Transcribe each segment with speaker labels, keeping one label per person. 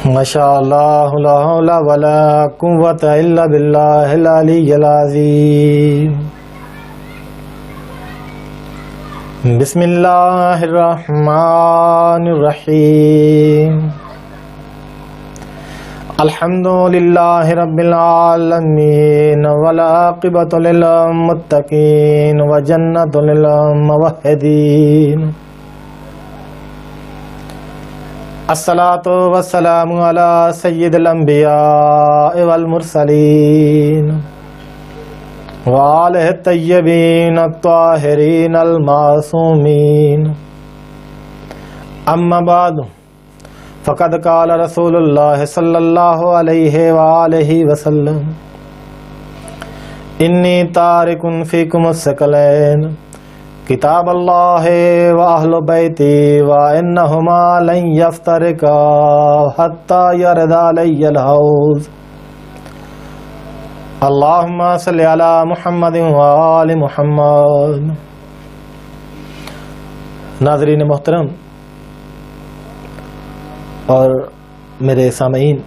Speaker 1: ماشاء اللہ لا حول ولا قوۃ الا باللہ العلی العظیم۔ بسم اللہ الرحمن الرحیم۔ الحمد للہ رب العالمین والعاقبۃ للمتقین وجنۃ للموحدین۔ الصلاۃ والسلام علی سید الانبیاء والمرسلین وآلہ الطیبین الطاہرین المعصومین، اما بعد فقد قال رسول اللہ صلی اللہ علیہ وآلہ وسلم انی تارک فیکم الثقلین کتاب اللہ و اہل بیتی وانہما لن یفترقا حتی یرد علی الحوض۔ اللہم صلی علی محمد وآل محمد۔ ناظرین محترم اور میرے سامعین،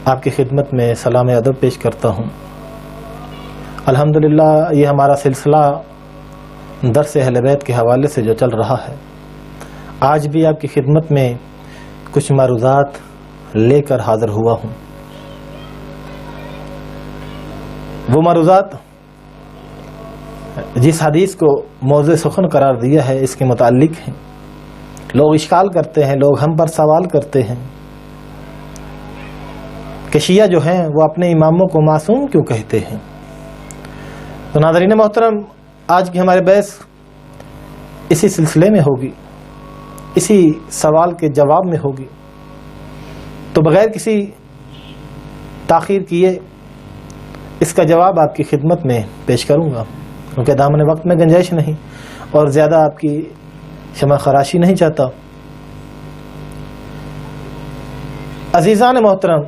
Speaker 1: آپ کی خدمت میں سلام ادب پیش کرتا ہوں۔ الحمدللہ یہ ہمارا سلسلہ درس اہل بیت کے حوالے سے جو چل رہا ہے، آج بھی آپ کی خدمت میں کچھ معروضات لے کر حاضر ہوا ہوں۔ وہ معروضات جس حدیث کو موضوع سخن قرار دیا ہے اس کے متعلق ہیں۔ لوگ اشکال کرتے ہیں، لوگ ہم پر سوال کرتے ہیں کہ شیعہ جو ہیں وہ اپنے اماموں کو معصوم کیوں کہتے ہیں۔ تو ناظرین محترم، آج کی ہماری بحث اسی سلسلے میں ہوگی، اسی سوال کے جواب میں ہوگی۔ تو بغیر کسی تاخیر کیے اس کا جواب آپ کی خدمت میں پیش کروں گا، کیونکہ دامن وقت میں گنجائش نہیں اور زیادہ آپ کی شمع خراشی نہیں چاہتا۔ عزیزان محترم،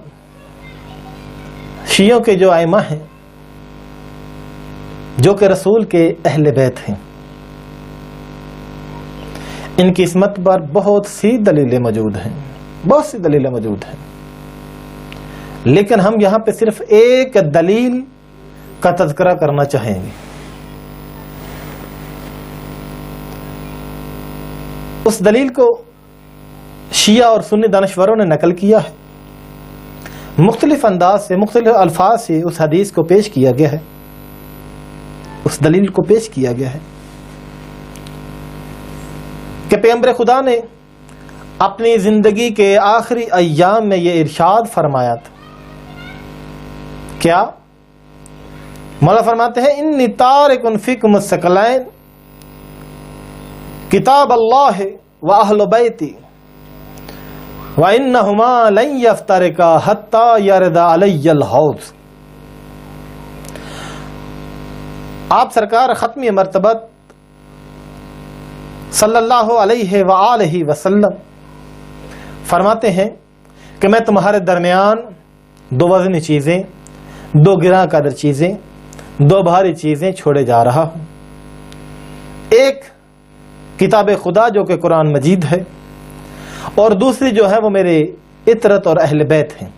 Speaker 1: شیعوں کے جو ائمہ ہیں، جو کہ رسول کے اہل بیت ہیں، ان کی عصمت پر بہت سی دلیلیں موجود ہیں، بہت سی دلیلیں موجود ہیں، لیکن ہم یہاں پہ صرف ایک دلیل کا تذکرہ کرنا چاہیں گے۔ اس دلیل کو شیعہ اور سنی دانشوروں نے نقل کیا ہے، مختلف انداز سے، مختلف الفاظ سے اس حدیث کو پیش کیا گیا ہے، اس دلیل کو پیش کیا گیا ہے کہ پیغمبر خدا نے اپنی زندگی کے آخری ایام میں یہ ارشاد فرمایا تھا۔ کیا؟ مولا فرماتے ہیں انی تارک فیکم الثقلین کتاب اللہ و اہل بیتی وانہما لن یفترقا حتی یرد علی الحوض۔ آپ سرکار ختمی مرتبت صلی اللہ علیہ وآلہ وسلم فرماتے ہیں کہ میں تمہارے درمیان دو وزنی چیزیں، دو گراں قدر چیزیں، دو بھاری چیزیں چھوڑے جا رہا ہوں۔ ایک کتاب خدا جو کہ قرآن مجید ہے، اور دوسری جو ہے وہ میرے اطرت اور اہل بیت ہیں۔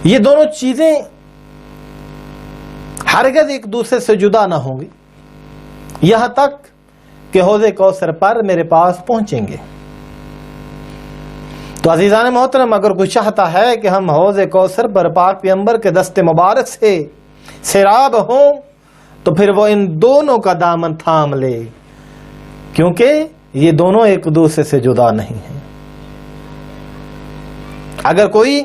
Speaker 1: یہ دونوں چیزیں ہرگز ایک دوسرے سے جدا نہ ہوں گی یہاں تک کہ حوض کوثر پر میرے پاس پہنچیں گے۔ تو عزیزان محترم، اگر کوئی چاہتا ہے کہ ہم حوض کوثر پر پاک پیغمبر کے دست مبارک سے سیراب ہوں تو پھر وہ ان دونوں کا دامن تھام لے، کیونکہ یہ دونوں ایک دوسرے سے جدا نہیں ہیں۔ اگر کوئی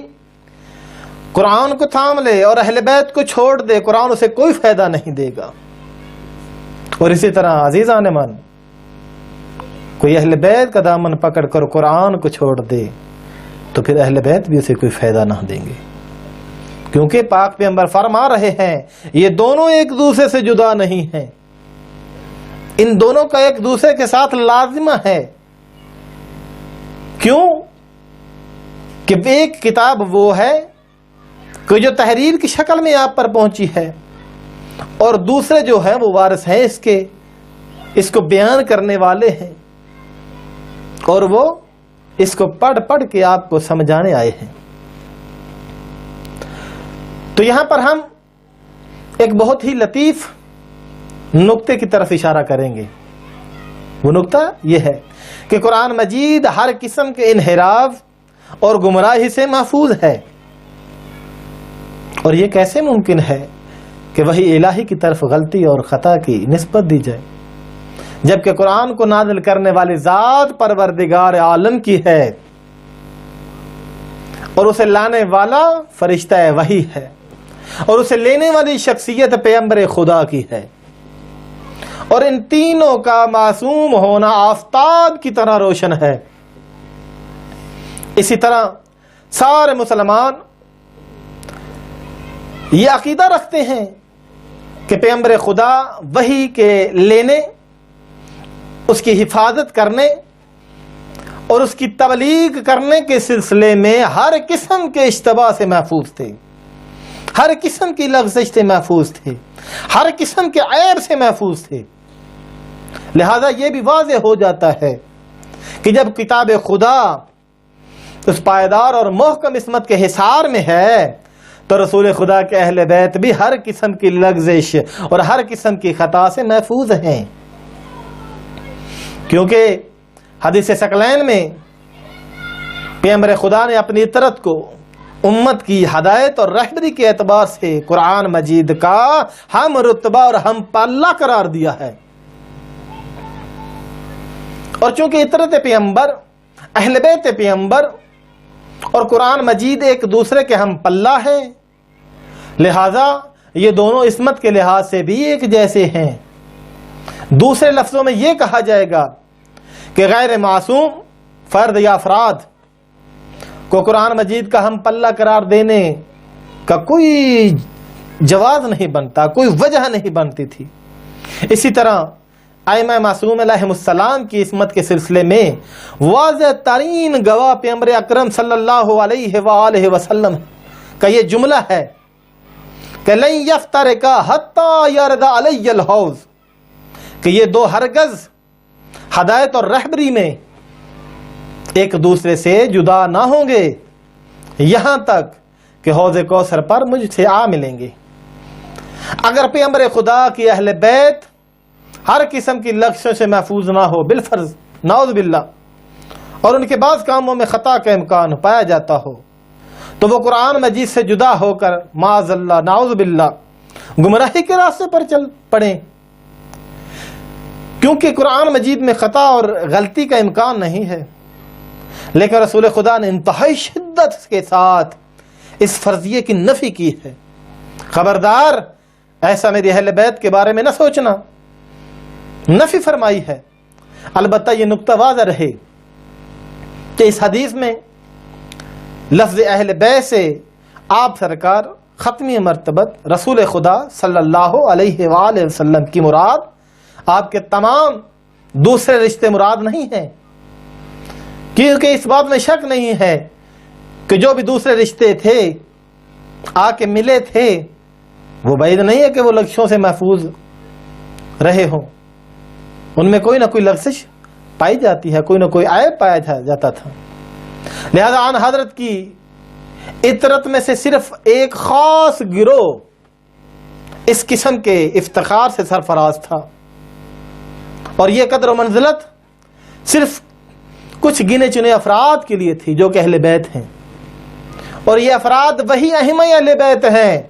Speaker 1: قرآن کو تھام لے اور اہل بیت کو چھوڑ دے، قرآن اسے کوئی فائدہ نہیں دے گا۔ اور اسی طرح عزیزان من، کوئی اہل بیت کا دامن پکڑ کر قرآن کو چھوڑ دے تو پھر اہل بیت بھی اسے کوئی فائدہ نہ دیں گے، کیونکہ پاک پیغمبر فرما رہے ہیں یہ دونوں ایک دوسرے سے جدا نہیں ہیں، ان دونوں کا ایک دوسرے کے ساتھ لازمہ ہے۔ کیوں؟ کہ ایک کتاب وہ ہے کہ جو تحریر کی شکل میں آپ پر پہنچی ہے، اور دوسرے جو ہیں وہ وارث ہیں اس کے، اس کو بیان کرنے والے ہیں، اور وہ اس کو پڑھ پڑھ کے آپ کو سمجھانے آئے ہیں۔ تو یہاں پر ہم ایک بہت ہی لطیف نقطے کی طرف اشارہ کریں گے۔ وہ نقطہ یہ ہے کہ قرآن مجید ہر قسم کے انحراف اور گمراہی سے محفوظ ہے، اور یہ کیسے ممکن ہے کہ وحی الہی کی طرف غلطی اور خطا کی نسبت دی جائے، جبکہ قرآن کو نازل کرنے والی ذات پروردگار عالم کی ہے اور اسے لانے والا فرشتہ وحی ہے، اور اسے لینے والی شخصیت پیغمبر خدا کی ہے، اور ان تینوں کا معصوم ہونا آفتاب کی طرح روشن ہے۔ اسی طرح سارے مسلمان یہ عقیدہ رکھتے ہیں کہ پیغمبر خدا وحی کے لینے، اس کی حفاظت کرنے اور اس کی تبلیغ کرنے کے سلسلے میں ہر قسم کے اشتباہ سے محفوظ تھے، ہر قسم کی لغزش سے محفوظ تھے، ہر قسم کے عیب سے محفوظ تھے۔ لہذا یہ بھی واضح ہو جاتا ہے کہ جب کتاب خدا اس پائیدار اور محکم عصمت کے حصار میں ہے تو رسول خدا کے اہل بیت بھی ہر قسم کی لغزش اور ہر قسم کی خطا سے محفوظ ہیں، کیونکہ حدیث ثقلین میں پیغمبر خدا نے اپنی اطرت کو امت کی ہدایت اور رہبری کے اعتبار سے قرآن مجید کا ہم رتبہ اور ہم پلہ قرار دیا ہے، اور چونکہ اطرت پیغمبر، اہل بیت پیغمبر اور قرآن مجید ایک دوسرے کے ہم پلہ ہیں، لہذا یہ دونوں عصمت کے لحاظ سے بھی ایک جیسے ہیں۔ دوسرے لفظوں میں یہ کہا جائے گا کہ غیر معصوم فرد یا افراد کو قرآن مجید کا ہم پلہ قرار دینے کا کوئی جواز نہیں بنتا، کوئی وجہ نہیں بنتی تھی۔ اسی طرح ائمہ معصوم علیہم السلام کی عصمت کے سلسلے میں واضح ترین گواہ پیغمبر اکرم صلی اللہ علیہ وآلہ وسلم کا یہ جملہ ہے کہ لن یفترقا حتی یرد علی الحوض، کہ یہ دو ہرگز ہدایت اور رہبری میں ایک دوسرے سے جدا نہ ہوں گے یہاں تک کہ حوض کوثر پر مجھ سے آ ملیں گے۔ اگر پیغمبر خدا کی اہل بیت ہر قسم کی لغزشوں سے محفوظ نہ ہو بالفرض، نعوذ باللہ، اور ان کے بعض کاموں میں خطا کا امکان پایا جاتا ہو، تو وہ قرآن مجید سے جدا ہو کر معاذ اللہ نعوذ باللہ گمراہی کے راستے پر چل پڑیں، کیونکہ قرآن مجید میں خطا اور غلطی کا امکان نہیں ہے، لیکن رسول خدا نے انتہائی شدت کے ساتھ اس فرضیے کی نفی کی ہے۔ خبردار، ایسا میری اہل بیت کے بارے میں نہ سوچنا، نفی فرمائی ہے۔ البتہ یہ نقطہ واضح رہے کہ اس حدیث میں لفظ اہل بیت سے آپ سرکار ختمی مرتبت رسول خدا صلی اللہ علیہ وآلہ وسلم کی مراد آپ کے تمام دوسرے رشتے مراد نہیں ہیں، کیونکہ اس بات میں شک نہیں ہے کہ جو بھی دوسرے رشتے تھے آ کے ملے تھے وہ بعید نہیں ہے کہ وہ لغزشوں سے محفوظ رہے ہوں، ان میں کوئی نہ کوئی لغزش پائی جاتی ہے، کوئی نہ کوئی عیب پایا جاتا تھا۔ لہذا آن حضرت کی اطرت میں سے صرف ایک خاص گروہ اس قسم کے افتخار سے سرفراز تھا، اور یہ قدر و منزلت صرف کچھ گنے چنے افراد کے لیے تھی جو کہ اہل بیت ہیں، اور یہ افراد وہی اہم اہل بیت ہیں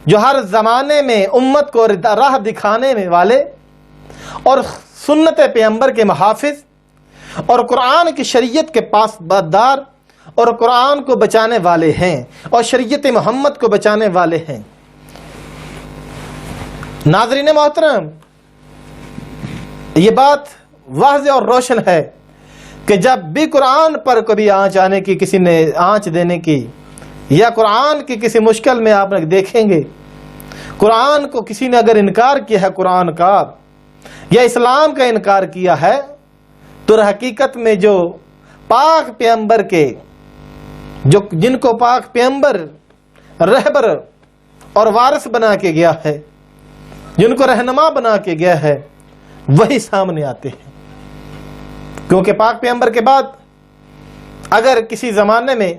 Speaker 1: جو ہر زمانے میں امت کو راہ دکھانے والے اور سنت پیغمبر کے محافظ اور قرآن کی شریعت کے پاسدار اور قرآن کو بچانے والے ہیں اور شریعت محمد کو بچانے والے ہیں۔ ناظرین محترم، یہ بات واضح اور روشن ہے کہ جب بھی قرآن پر کبھی آنچ آنے کی، کسی نے آنچ دینے کی، یا قرآن کی کسی مشکل میں آپ دیکھیں گے قرآن کو کسی نے اگر انکار کیا ہے قرآن کا یا اسلام کا انکار کیا ہے، تو حقیقت میں جو پاک پیغمبر کے جن کو پاک پیغمبر رہبر اور وارث بنا کے گیا ہے، جن کو رہنما بنا کے گیا ہے، وہی سامنے آتے ہیں، کیونکہ پاک پیغمبر کے بعد اگر کسی زمانے میں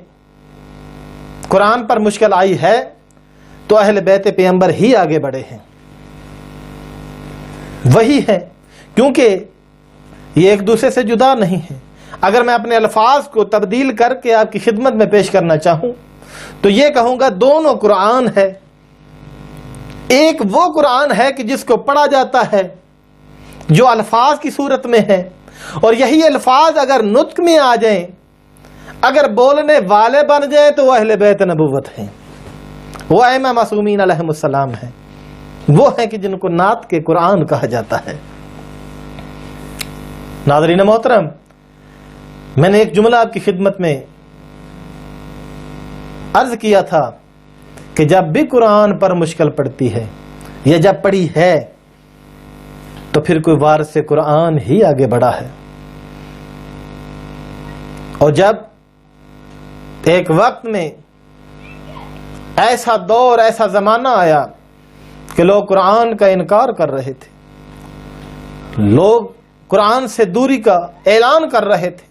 Speaker 1: قرآن پر مشکل آئی ہے تو اہل بیت پیغمبر ہی آگے بڑھے ہیں، وہی ہیں، کیونکہ یہ ایک دوسرے سے جدا نہیں ہیں۔ اگر میں اپنے الفاظ کو تبدیل کر کے آپ کی خدمت میں پیش کرنا چاہوں تو یہ کہوں گا دونوں قرآن ہے۔ ایک وہ قرآن ہے کہ جس کو پڑھا جاتا ہے جو الفاظ کی صورت میں ہے، اور یہی الفاظ اگر نطق میں آ جائیں، اگر بولنے والے بن جائیں تو وہ اہل بیت نبوت ہیں، وہ ائمہ معصومین علیہم السلام ہیں، وہ ہیں کہ جن کو نعت کے قرآن کہا جاتا ہے۔ ناظرین محترم، میں نے ایک جملہ آپ کی خدمت میں عرض کیا تھا کہ جب بھی قرآن پر مشکل پڑتی ہے یا جب پڑی ہے تو پھر کوئی وارث قرآن ہی آگے بڑھا ہے، اور جب ایک وقت میں ایسا دور، ایسا زمانہ آیا کہ لوگ قرآن کا انکار کر رہے تھے، لوگ قرآن سے دوری کا اعلان کر رہے تھے،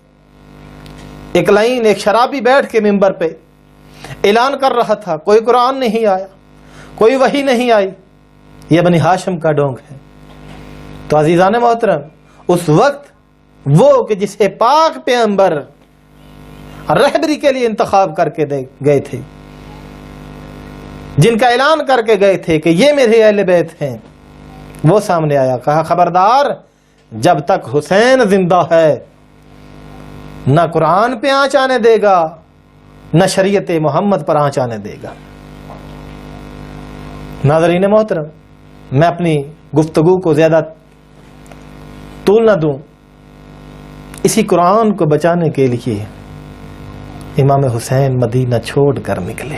Speaker 1: ایک لائن ایک شرابی بیٹھ کے ممبر پہ اعلان کر رہا تھا کوئی قرآن نہیں آیا، کوئی وحی نہیں آئی، یہ بنی ہاشم کا ڈونگ ہے۔ تو عزیزان محترم، اس وقت وہ کہ جسے پاک پیغمبر رہبری کے لیے انتخاب کر کے گئے تھے، جن کا اعلان کر کے گئے تھے کہ یہ میرے اہل بیت ہیں، وہ سامنے آیا، کہا خبردار، جب تک حسین زندہ ہے نہ قرآن پہ آنچ آنے دے گا نہ شریعت محمد پر آنچ آنے دے گا۔ ناظرین محترم، میں اپنی گفتگو کو زیادہ طول نہ دوں، اسی قرآن کو بچانے کے لیے امام حسین مدینہ چھوڑ کر نکلے،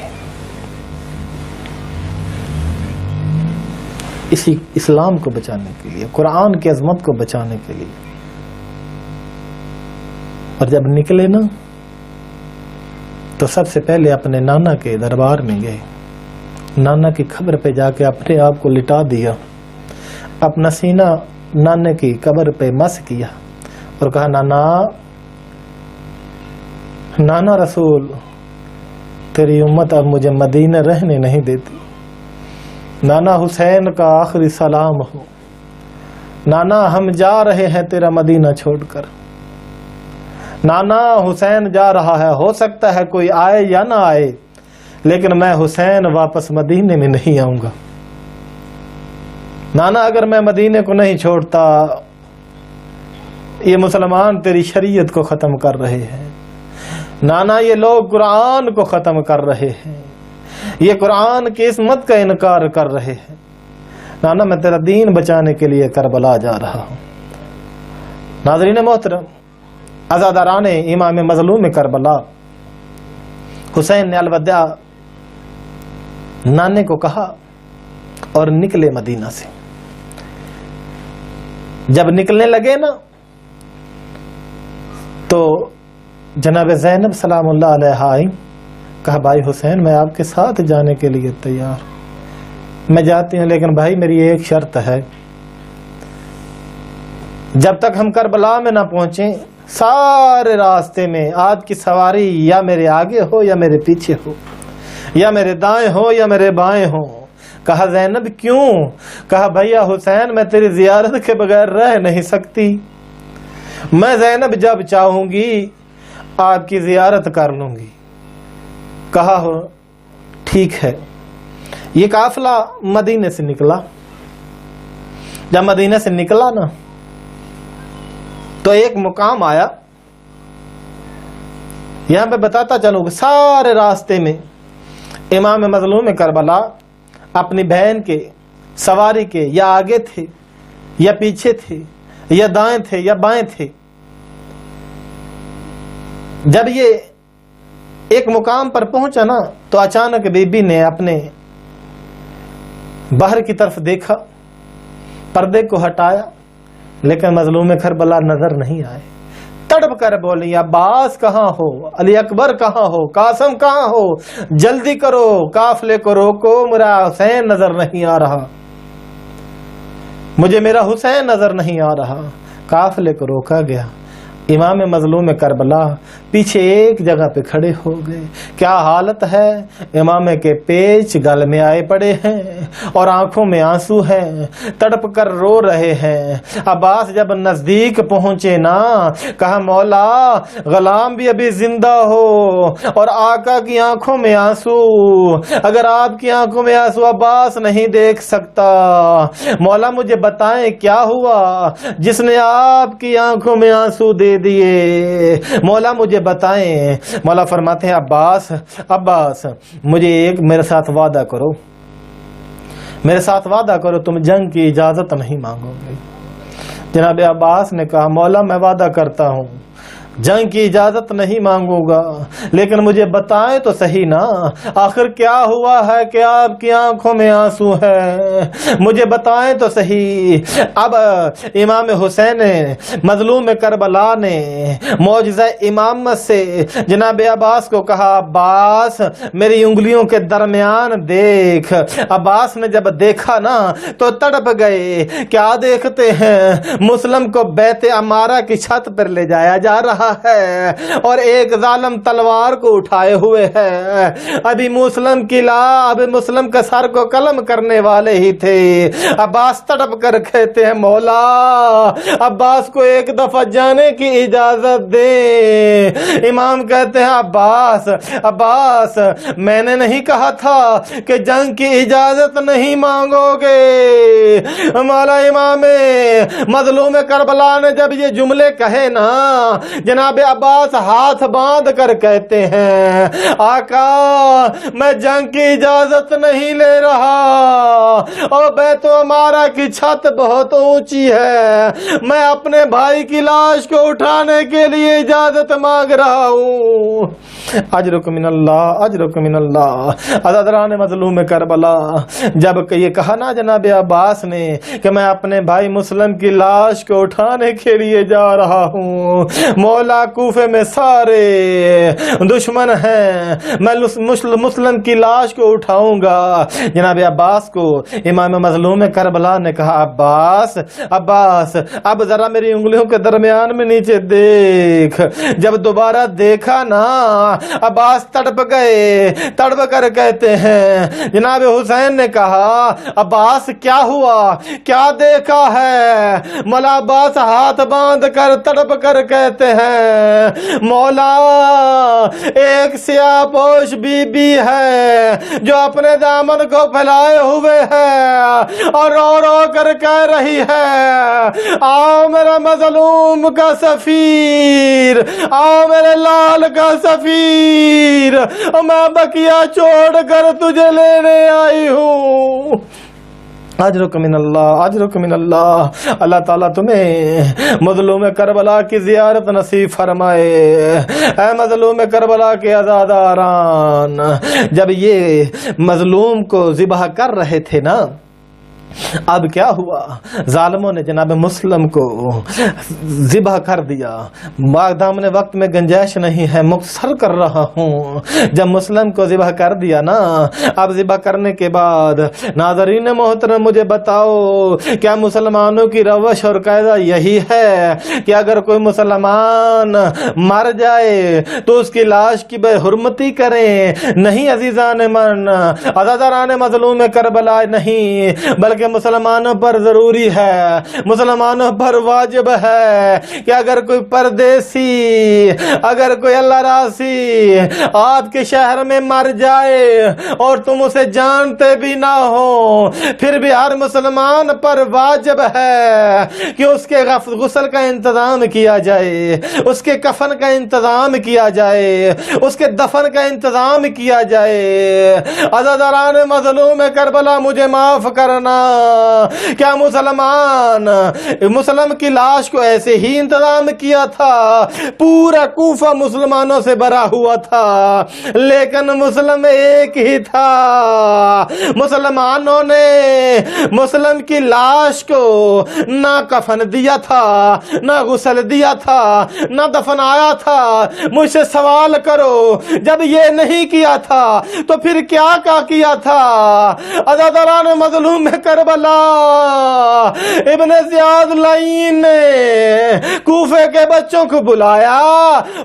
Speaker 1: اسی اسلام کو بچانے کے لیے، قرآن کی عظمت کو بچانے کے لیے۔ اور جب نکلے نا تو سب سے پہلے اپنے نانا کے دربار میں گئے، نانا کی قبر پہ جا کے اپنے آپ کو لٹا دیا، اپنا سینہ نانے کی قبر پہ مس کیا اور کہا نانا رسول، تیری امت اب مجھے مدینہ رہنے نہیں دیتی، نانا حسین کا آخری سلام ہو، نانا ہم جا رہے ہیں تیرا مدینہ چھوڑ کر، نانا حسین جا رہا ہے، ہو سکتا ہے کوئی آئے یا نہ آئے لیکن میں حسین واپس مدینے میں نہیں آؤں گا، نانا اگر میں مدینے کو نہیں چھوڑتا یہ مسلمان تیری شریعت کو ختم کر رہے ہیں، نانا یہ لوگ قرآن کو ختم کر رہے ہیں، یہ قرآن کی عصمت کا انکار کر رہے ہیں، نانا میں تیرا دین بچانے کے لیے کربلا جا رہا ہوں۔ ناظرین محترم، عزاداران امام مظلوم کربلا، حسین نے الوداع نانے کو کہا اور نکلے مدینہ سے۔ جب نکلنے لگے نا تو جناب زینب سلام اللہ علیہ آئی، کہا بھائی حسین میں آپ کے ساتھ جانے کے لیے تیار، میں جاتی ہوں لیکن بھائی میری ایک شرط ہے، جب تک ہم کربلا میں نہ پہنچیں سارے راستے میں آپ کی سواری یا میرے آگے ہو یا میرے پیچھے ہو، یا میرے دائیں ہو یا میرے بائیں ہو۔ کہا زینب کیوں؟ کہا بھیا حسین میں تیری زیارت کے بغیر رہ نہیں سکتی، میں زینب جب چاہوں گی آپ کی زیارت کر لوں گی۔ کہا ہو ٹھیک ہے۔ یہ قافلہ مدینے سے نکلا، جب مدینے سے نکلا نا تو ایک مقام آیا، یہاں پہ بتاتا چلوں کہ سارے راستے میں امام مظلوم کربلا اپنی بہن کے سواری کے یا آگے تھے یا پیچھے تھے یا دائیں تھے یا بائیں تھے۔ جب یہ ایک مقام پر پہنچا نا تو اچانک بی بی نے اپنے باہر کی طرف دیکھا، پردے کو ہٹایا لیکن مظلوم کربلا نظر نہیں آئے۔ تڑپ کر بولی عباس کہاں ہو، علی اکبر کہاں ہو، قاسم کہاں ہو، جلدی کرو، قافلے کو روکو، میرا حسین نظر نہیں آ رہا، مجھے میرا حسین نظر نہیں آ رہا۔ قافلے کو روکا گیا، امام مظلوم کربلا پیچھے ایک جگہ پہ کھڑے ہو گئے. کیا حالت ہے؟ امام کے پیچ گل میں آئے پڑے ہیں اور آنکھوں میں آنسو ہیں, تڑپ کر رو رہے ہیں. عباس جب نزدیک پہنچے نا, کہا مولا غلام بھی ابھی زندہ ہو اور آقا کی آنکھوں میں آنسو. اگر آپ کی آنکھوں میں آنسو عباس نہیں دیکھ سکتا, مولا مجھے بتائیں کیا ہوا جس نے آپ کی آنکھوں میں آنسو دے دیے. مولا مجھے بتائیں. مولا فرماتے ہیں عباس مجھے میرے ساتھ وعدہ کرو, میرے ساتھ وعدہ کرو تم جنگ کی اجازت نہیں مانگو گے. جناب عباس نے کہا مولا میں وعدہ کرتا ہوں جنگ کی اجازت نہیں مانگوں گا, لیکن مجھے بتائیں تو صحیح نا آخر کیا ہوا ہے کہ آپ کی آنکھوں میں آنسو ہے, مجھے بتائیں تو صحیح. اب امام حسین مظلوم کربلا نے معجزہ امامت سے جناب عباس کو کہا عباس میری انگلیوں کے درمیان دیکھ. عباس نے جب دیکھا نا تو تڑپ گئے. کیا دیکھتے ہیں؟ مسلم کو بیت عمارہ کی چھت پر لے جایا جا رہا ہے اور ایک ظالم تلوار کو اٹھائے ہوئے ہے. ابھی مسلم کا سر کو قلم کرنے والے ہی تھے. عباس تڑپ کر کہتے ہیں مولا عباس کو ایک دفعہ جانے کی اجازت دے. امام کہتے ہیں عباس میں نے نہیں کہا تھا کہ جنگ کی اجازت نہیں مانگو گے. مولا امام مظلوم کربلا نے جب یہ جملے کہے نا, جناب عباس ہاتھ باندھ کر کہتے ہیں آقا میں جنگ کی اجازت نہیں لے رہا اور بیت عمارہ کی چھت بہت اونچی ہے, میں اپنے بھائی کی لاش کو اٹھانے کے لیے اجازت مانگ رہا ہوں. اجرک من اللہ. عزیزان مظلوم کربلا جب یہ کہا نا جناب عباس نے کہ میں اپنے بھائی مسلم کی لاش کو اٹھانے کے لیے جا رہا ہوں, مولا کوفے میں سارے دشمن ہیں, میں مسلم کی لاش کو اٹھاؤں گا. جناب عباس کو امام مظلوم کربلا نے کہا عباس اب ذرا میری انگلیوں کے درمیان میں نیچے دیکھ. جب دوبارہ دیکھا نا عباس تڑپ گئے. تڑپ کر کہتے ہیں جناب حسین نے کہا عباس کیا ہوا, کیا دیکھا ہے؟ مولا عباس ہاتھ باندھ کر تڑپ کر کہتے ہیں مولا ایک سیاہ پوش بی بی ہے جو اپنے دامن کو پھیلائے ہوئے ہے اور رو رو کر کہہ رہی ہے آؤ میرے مظلوم کا سفیر, آؤ میرے لال کا سفیر, میں بقیہ چھوڑ کر تجھے لینے آئی ہوں. اجرک من اللہ. اللہ تعالیٰ تمہیں مظلوم کربلا کی زیارت نصیب فرمائے. اے مظلوم کربلا کے عزاداران, جب یہ مظلوم کو ذبح کر رہے تھے نا, اب کیا ہوا, ظالموں نے جناب مسلم کو ذبح کر دیا. دامن وقت میں گنجائش نہیں ہے, مختصر کر رہا ہوں. جب مسلم کو ذبح کر دیا نا, اب ذبح کرنے کے بعد ناظرین محترم مجھے بتاؤ کیا مسلمانوں کی روش اور قاعدہ یہی ہے کہ اگر کوئی مسلمان مر جائے تو اس کی لاش کی بے حرمتی کریں؟ نہیں عزیزان من, عزاداران مظلوم کربلا, نہیں, بلکہ مسلمانوں پر ضروری ہے, مسلمانوں پر واجب ہے کہ اگر کوئی پردیسی, اگر کوئی اللہ راسی آپ کے شہر میں مر جائے اور تم اسے جانتے بھی نہ ہو, پھر بھی ہر مسلمان پر واجب ہے کہ اس کے غسل کا انتظام کیا جائے, اس کے کفن کا انتظام کیا جائے, اس کے دفن کا انتظام کیا جائے. عزاداران مظلوم کربلا مجھے معاف کرنا, کیا مسلم کی لاش کو ایسے ہی انتظام کیا تھا؟ پورا کوفہ مسلمانوں سے بھرا ہوا تھا, لیکن مسلم ایک ہی تھا. مسلمانوں نے مسلم کی لاش کو نہ کفن دیا تھا, نہ غسل دیا تھا, نہ دفنایا تھا. مجھ سے سوال کرو, جب یہ نہیں کیا تھا تو پھر کیا کیا تھا؟ عزاداران مظلوم کر کربلا ابن زیاد لعین نے کوفے کے بچوں کو بلایا،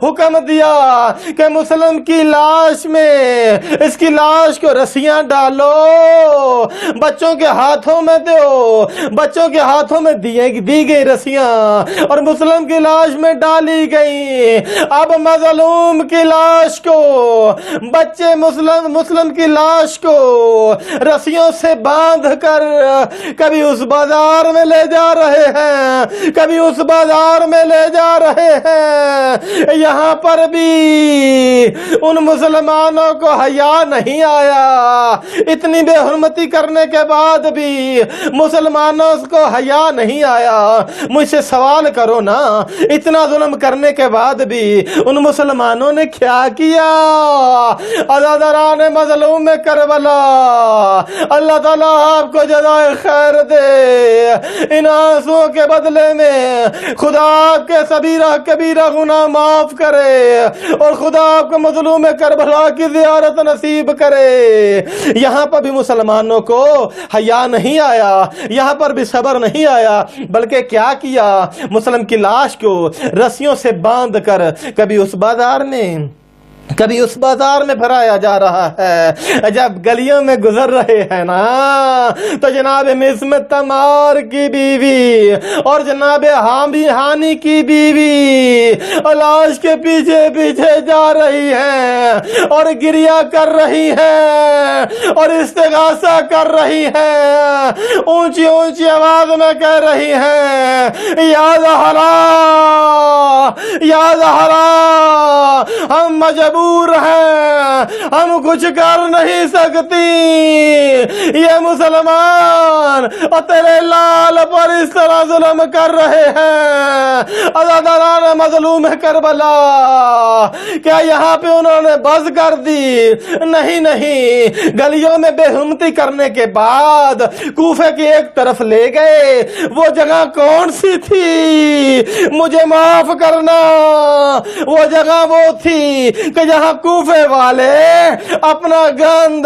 Speaker 1: حکم دیا کہ مسلم کی لاش میں اس کی لاش کو رسیاں ڈالو، بچوں کے ہاتھوں میں دو، بچوں کے ہاتھوں میں دی گئی رسیاں اور مسلم کی لاش میں ڈالی گئی۔ اب مظلوم کی لاش کو بچے مسلم کی لاش کو رسیوں سے باندھ کر کبھی اس بازار میں لے جا رہے ہیں، کبھی اس بازار میں لے جا رہے ہیں۔ یہاں پر بھی ان مسلمانوں کو حیا نہیں آیا، اتنی بے حرمتی کرنے کے بعد بھی مسلمانوں کو حیا نہیں آیا۔ مجھ سے سوال کرو نا، اتنا ظلم کرنے کے بعد بھی ان مسلمانوں نے کیا کیا؟ عزاداران مظلوم میں کربلا، اللہ تعالیٰ آپ کو جزائے خیر دے۔ ان آنسوؤں کے بدلے میں خدا آپ کے کبیرہ گناہ معاف کرے اور خدا آپ کو مظلوم کربلا کی زیارت نصیب کرے۔ یہاں پر بھی مسلمانوں کو حیا نہیں آیا، یہاں پر بھی صبر نہیں آیا، بلکہ کیا کیا؟ مسلم کی لاش کو رسیوں سے باندھ کر کبھی اس بازار میں بھرایا جا رہا ہے۔ جب گلیوں میں گزر رہے ہیں نا تو جناب مسمت تمار کی بیوی اور جناب ہانی کی بیوی لاش کے پیچھے پیچھے جا رہی ہیں اور گریہ کر رہی ہیں اور استغاثہ کر رہی ہیں، اونچی اونچی آواز میں کہہ رہی ہیں، یا زہرا یا زہرا، ہم مجبور ہیں، ہم کچھ کر نہیں سکتی، یہ مسلمان اور تیرے لال پر اس طرح ظلم کر رہے ہیں۔ عزاداران مظلوم کربلا، کیا یہاں پہ انہوں نے بس کر دی؟ نہیں، گلیوں میں بے حرمتی کرنے کے بعد کوفے کی ایک طرف لے گئے۔ وہ جگہ کون سی تھی؟ مجھے معاف کرنا، وہ جگہ وہ تھی کہ جہاں کوفے والے اپنا گند،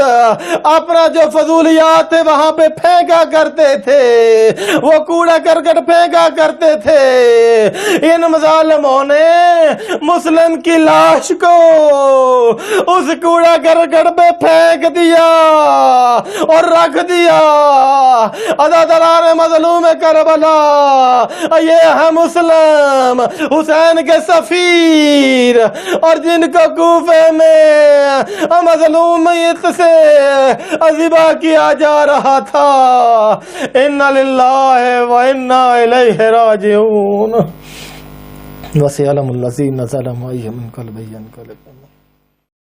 Speaker 1: اپنا جو فضولیات تھے وہاں پہ پھینکا کرتے تھے، وہ کوڑا کرکٹ پھینکا کرتے تھے۔ ان ظالموں نے مسلم کی لاش کو اس کوڑا کرکٹ پہ پھینک دیا اور رکھ دیا۔ عزاداران مظلوم کربلا، یہ ہے مسلم حسین کے سفیر اور جن کو کوفے میں مظلومیت سے ذبح کیا جا رہا تھا۔ انا للہ و انا الیہ راجعون۔ وسيعلم الذين ظلموا أي منقلب ينقلبون۔